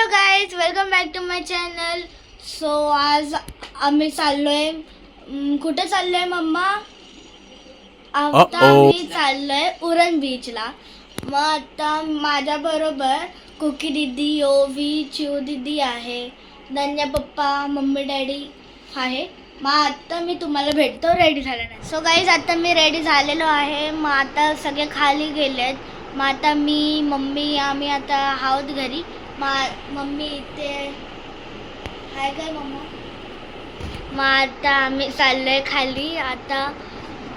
Hello guys, welcome back to my channel. So आज आम्ही चाललोय. कुठे चाललोय मम्मा? आता आम्ही चाललोय उरण बीचला. मग आता माझ्या बरोबर कुकी दीदी, ओवी, चिऊ दीदी आहे, धन्या पप्पा, मम्मी डॅडी आहे. मग आता मी तुम्हाला भेटतो रेडी झाल्यानंतर. सो गाईज, आता मी रेडी झालेलो आहे. मग आता सगळे खाली गेलेत. मग आता मी, मम्मी, आम्ही आता आहोत घरी. मम्मी इथे आहे काय मम्मा? मग आता आम्ही चाललोय खाली. आता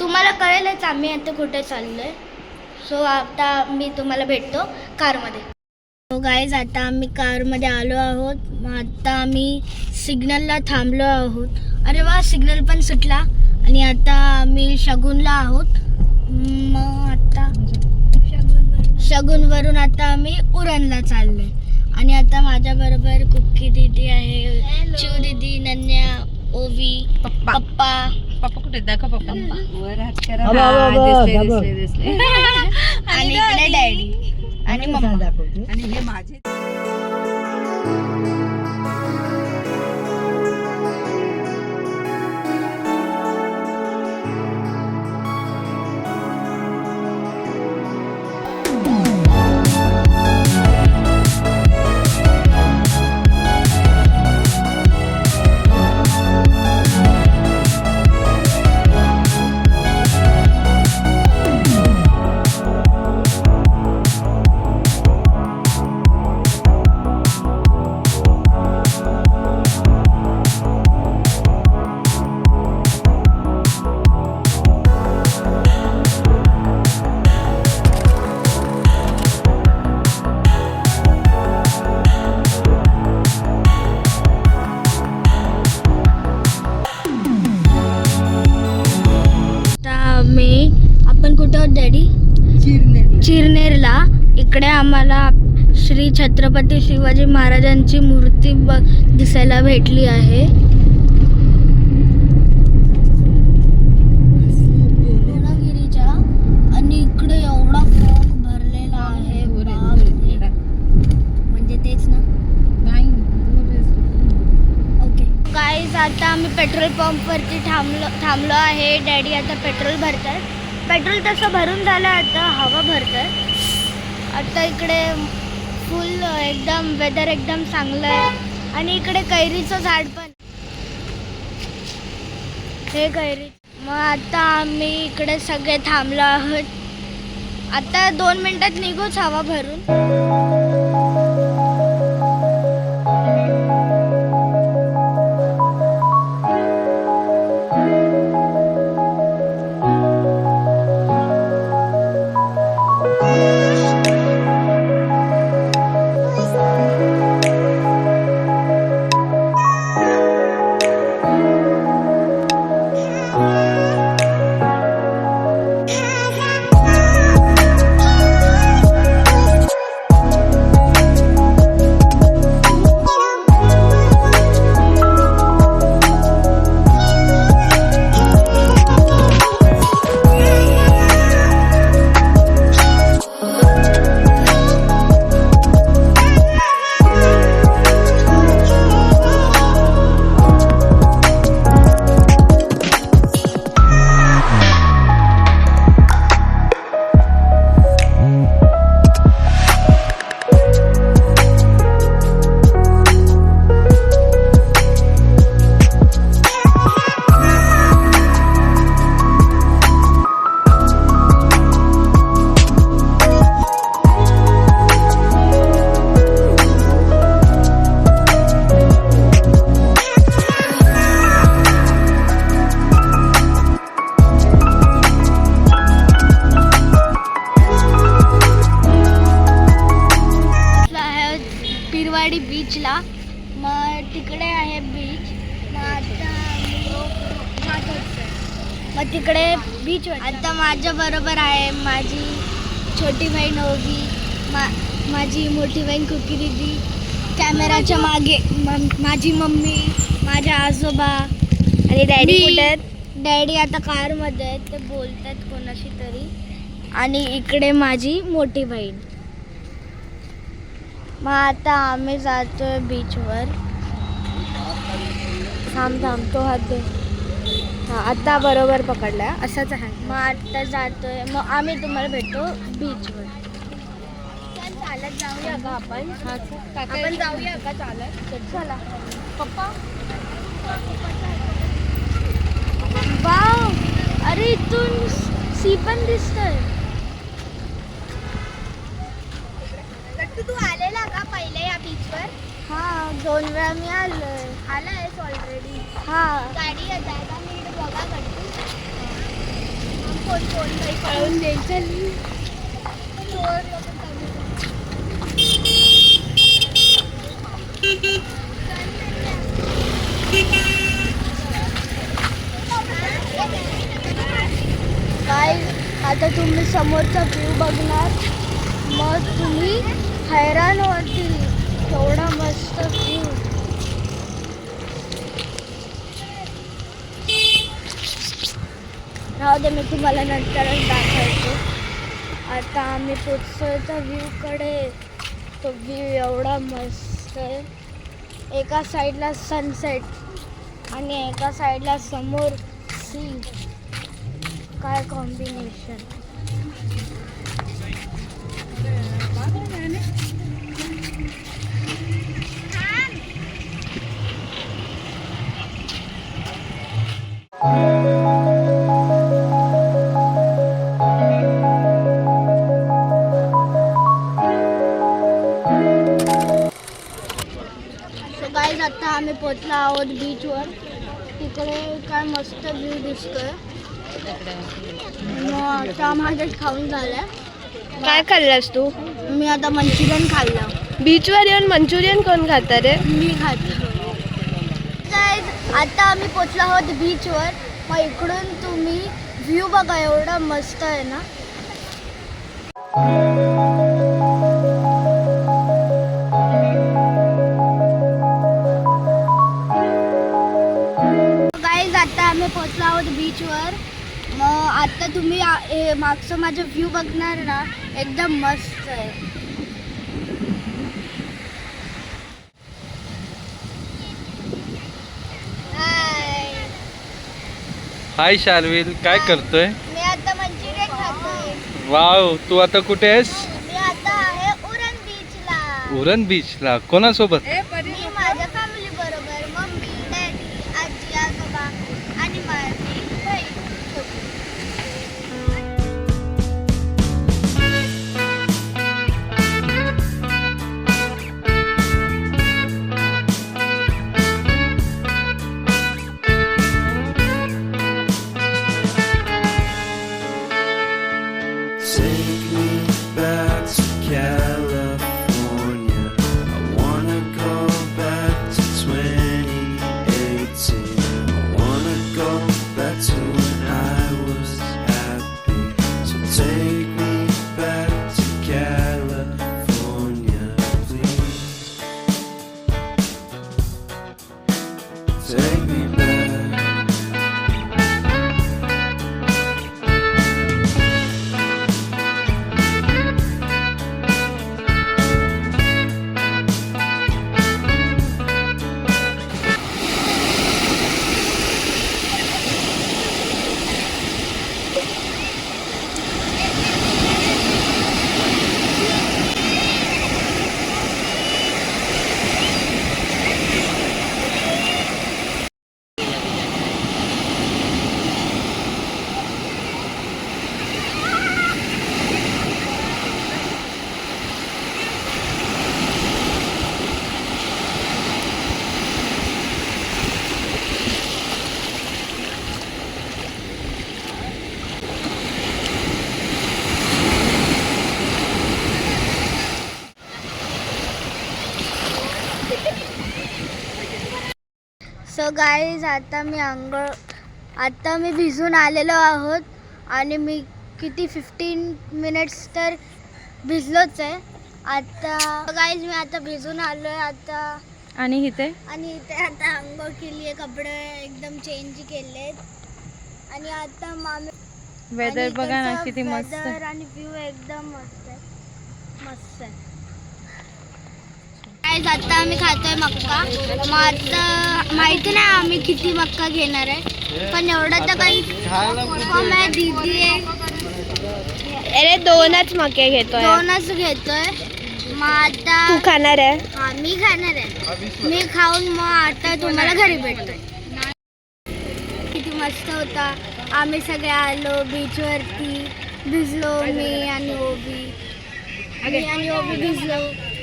तुम्हाला कळेलच आम्ही आता कुठे चाललोय. सो आता मी तुम्हाला भेटतो कारमध्ये. सो गाईज, आता आम्ही कारमध्ये आलो आहोत. मग आता आम्ही सिग्नलला थांबलो आहोत. अरे वा, सिग्नल पण सुटला. आणि आता आम्ही शगुनला आहोत. मग आता शगुनवरून आता आम्ही उरणला चाललोय. आणि आता माझ्या बरोबर कुकी दीदी आहे, चिऊ दीदी, नन्या, ओवी, पप्पा कुठे दाखव पप्पा वर हात करा. दिसले. आणि इकडे डॅडी आणि मम्मा. आणि हे माझे आपण कुठे आहोत डॅडी? चिरनेरला. इकडे आम्हाला श्री छत्रपती शिवाजी महाराजांची मूर्ती दिसायला भेटली आहे. पूर्णगिरीच्या. आणि इकडे एवढा फॉग भरलेला आहे. म्हणजे तेच ना. ओके गाईज, आता आम्ही पेट्रोल पंपवरती थांबलो आहे. डॅडी आता पेट्रोल भरतात. पेट्रोल तसं भरून झालं. आता हवा भरतात. आता इकडे फुल एकदम वेदर एकदम चांगलं आहे. आणि इकडे कैरीचं झाड पण, हे कैरी. मग आता आम्ही इकडे सगळे थांबलो आहोत. आता 2 मिनिटात निघूच हवा भरून. बीचला. मग तिकडे आहे बीच. मग तिकडे बीच. आता माझ्या बरोबर आहे माझी छोटी बहीण ओवी, माझी मोठी बहीण कुकी दीदी, कॅमेराच्या मागे माझी मम्मी, माझे आजोबा आणि डॅडी. कुठे? डॅडी आता कारमध्ये आहेत, ते बोलतात कोणाशी तरी. आणि इकडे माझी मोठी बहीण. मग आता आम्ही जातोय बीचवर. थांब तो हात दे. हा आता बरोबर पकडलाय, असाच आहे. मग आता जातोय, मग आम्ही तुम्हाला भेटतो बीचवर. चालत जाऊया का आपण? आपण जाऊया का चालत? चला पप्पा. वाव, अरे इथून सी पण दिसतंय. तू आलेला का पहिले या बीचवर? हा, 2 वेळा मी आलायस ऑलरेडी. हा, गाडी जायला नीट बघा करतो. कोण काही पळवून द्यायचं. काय आता तुम्ही समोरचा व्ह्यू बघणार, मग तुम्ही हैराण होतील. एवढा मस्त व्ह्यू. राहू दे, मी तुम्हाला नंतरच दाखवतो. आता आम्ही पोचतोय त्या व्ह्यूकडे. तो व्ह्यू एवढा मस्त आहे. एका साईडला सनसेट आणि एका साईडला समोर सी. काय कॉम्बिनेशन. गाईज आता आम्ही पोचलो आहोत बीचवर. तिकडे काय मस्त व्ह्यू दिसतोय. मग आता माझं खाऊन झालंय. काय खाल्लास तू? मी आता मंचुरियन खाल्लं. बीचवर येऊन मंचुरियन कोण खाता रे? मी खातो. गाईज आता आम्ही पोचलो आहोत बीचवर. मग इकडून तुम्ही व्ह्यू बघा, एवढा मस्त आहे ना. गाईज आता आम्ही पोचलो आहोत बीचवर. मग आता तुम्ही मागचं माझं व्ह्यू बघणार ना, एकदम मस्त आहे. हाय शार्विल, काय करतोय? मी आता मंचुरियन खातोय. वाव, तू आता कुठे आहेस? मी आता आहे उरण बीचला. उरण बीचला कोणासोबत? मी माझ्या फॅमिली बरोबर, मम्मी, डॅडी, आजी, आजोबा आणि माझी बहीण. Take me back to California. I wanna go back to 2018. I wanna go back to when I was happy. So take me back to California, please. Take me back. So guys आता मी भिजून आलेलो आहोत आणि मी किती 15 minutes तर भिजलोच आहे. आता guys मी आता भिजून आलो आहे आता. आणि इथे आता आंघोळ केली आहे, कपडे एकदम चेंज केलेत आणि आता मामी वेदर बघा ना किती मस्त वेदर आणि व्ह्यू एकदम मस्त आहे. गाईज आता आम्ही खातोय मक्का. मग आता माहिती नाही आम्ही किती मक्का घेणार आहे, पण एवढं तर काही कन्फर्म आहे. दीदी आहे, अरे 2च मके घेतोय. 2च घेतोय. मग आता तू खाणार आहे? हा मी खाणार आहे. मी खाऊन मग आता तुम्हाला घरी भेटतोय. किती मस्त होता. आम्ही सगळे आलो बीचवरती, भिजलो मी आणि ओबी भिजलो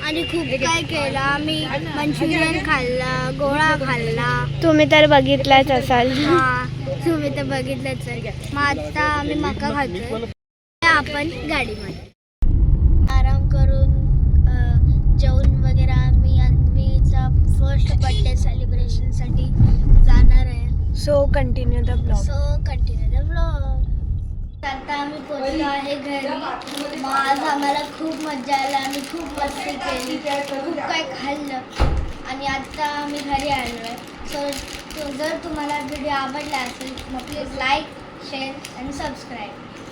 आणि खूप काय केलं. आम्ही मंचुरियन खाल्ला, गोळा खाल्ला. तुम्ही तर बघितलाच असाल. हा तुम्ही तर बघितलंच आहे. मग आता आम्ही मका खातोय. आपण गाडीमध्ये आराम करून जेवण वगैरे आम्ही अन्वीचा फर्स्ट बर्थडे सेलिब्रेशनसाठी जाणार आहे. So continue the blog. The blog. आता आम्ही पोहोचलो आहे घरी. मग आज आम्हाला खूप मजा आली. आम्ही खूप मस्ती केली, खूप काय खाल्लं आणि आता आम्ही घरी आलो आहे. सो जर तुम्हाला व्हिडिओ आवडला असेल मग प्लीज लाईक, शेअर आणि सबस्क्राईब.